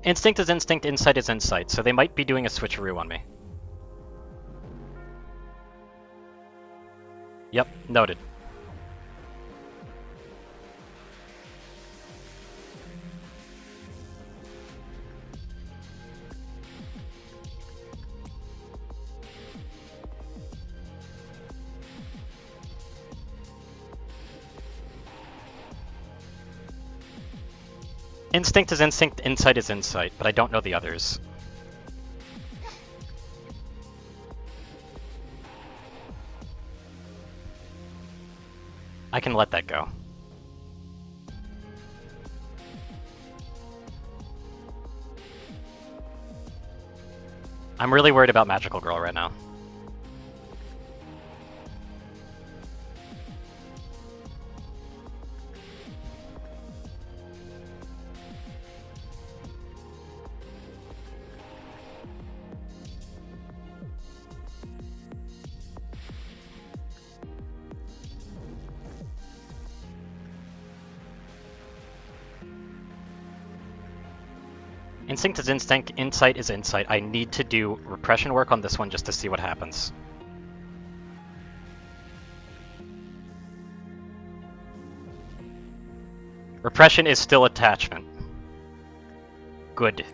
Instinct is Instinct, Insight is Insight, so they might be doing a switcheroo on me. Yep, noted. Instinct is Instinct, Insight is Insight, but I don't know the others. I can let that go. I'm really worried about Magical Girl right now. Instinct is Instinct, Insight is Insight. I need to do repression work on this one just to see what happens. Repression is still attachment. Good.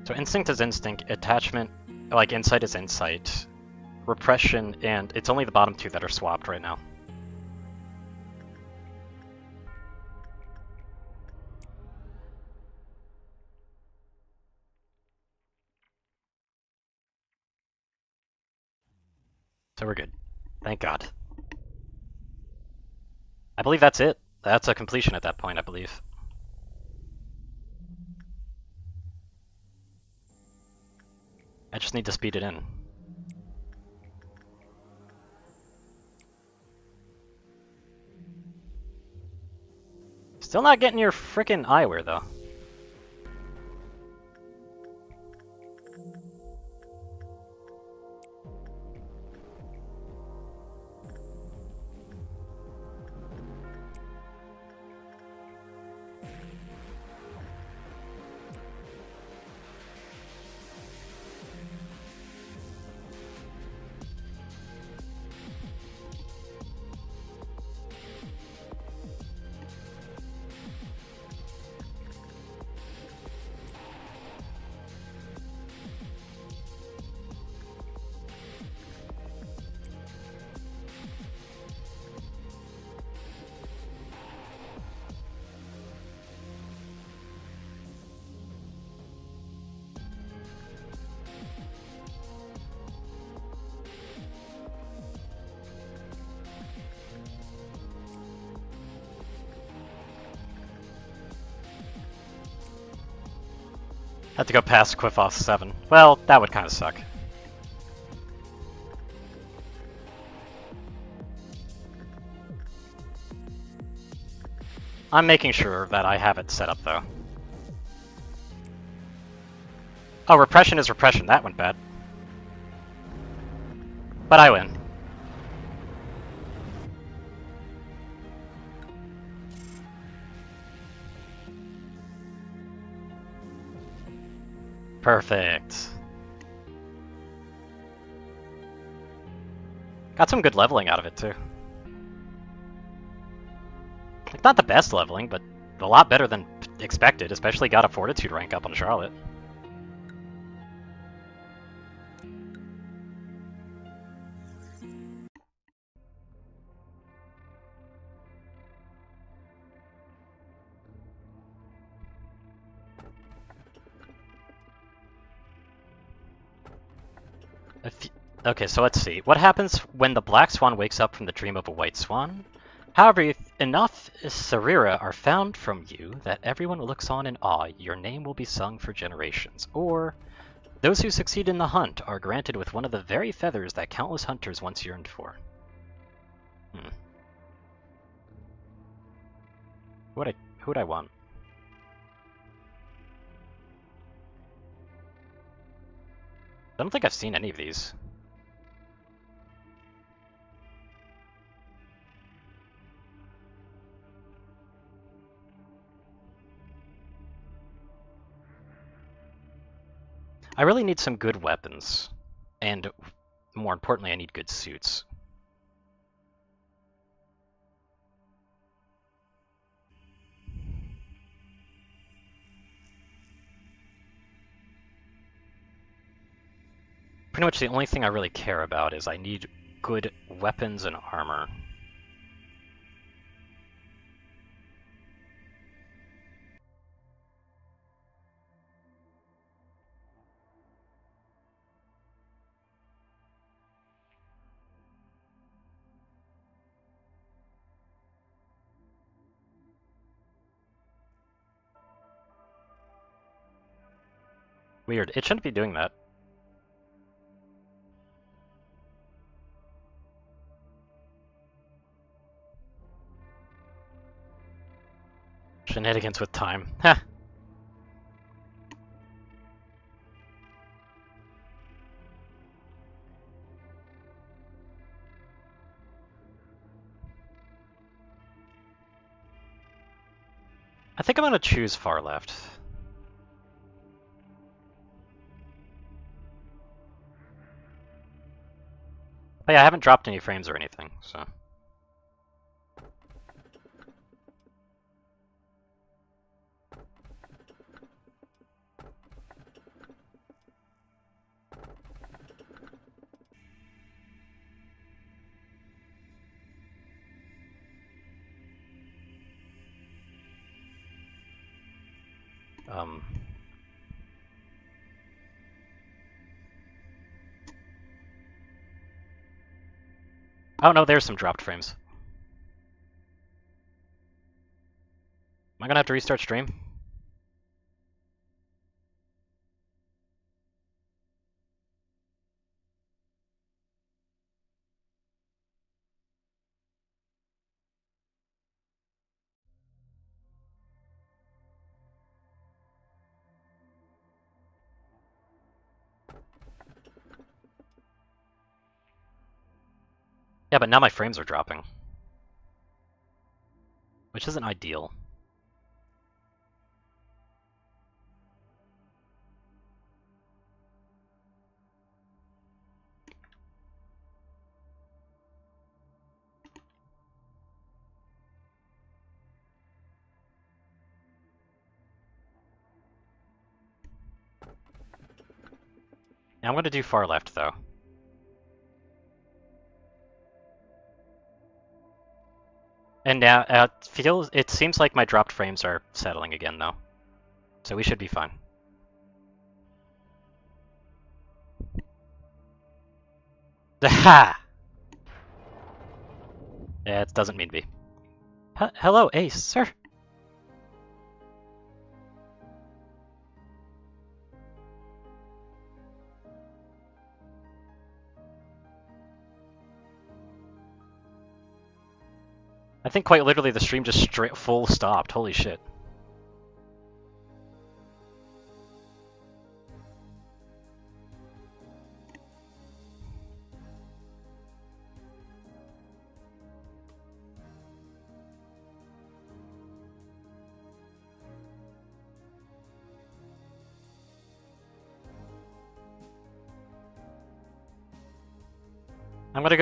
So Instinct is Instinct, attachment, like Insight is Insight, repression, and it's only the bottom two that are swapped right now. So we're good. Thank God. I believe that's it. That's a completion at that point, I believe. I just need to speed it in. Still not getting your frickin' eyewear, though. Had to go past Quiff 7. Well, that would kind of suck. I'm making sure that I have it set up, though. Oh, repression is repression. That went bad. But I win. Perfect. Got some good leveling out of it, too. Like, not the best leveling, but a lot better than expected, especially got a Fortitude rank up on Charlotte. Okay, so let's see. What happens when the Black Swan wakes up from the dream of a White Swan? However, if enough Sarira are found from you that everyone looks on in awe, your name will be sung for generations. Or, those who succeed in the hunt are granted with one of the very feathers that countless hunters once yearned for. Who would I want? I don't think I've seen any of these. I really need some good weapons, and more importantly, I need good suits. Pretty much the only thing I really care about is I need good weapons and armor. Weird, it shouldn't be doing that. Shenanigans with time. Heh. I think I'm gonna choose far left. But yeah, I haven't dropped any frames or anything, so. Oh no, there's some dropped frames. Am I gonna have to restart stream? Yeah, but now my frames are dropping. Which isn't ideal. Yeah, I'm gonna do far left, though. And now, it seems like my dropped frames are settling again, though. So we should be fine. Ha! Yeah, it doesn't mean to be. Hello, Ace, sir. I think quite literally the stream just straight full stopped. Holy shit. I'm gonna go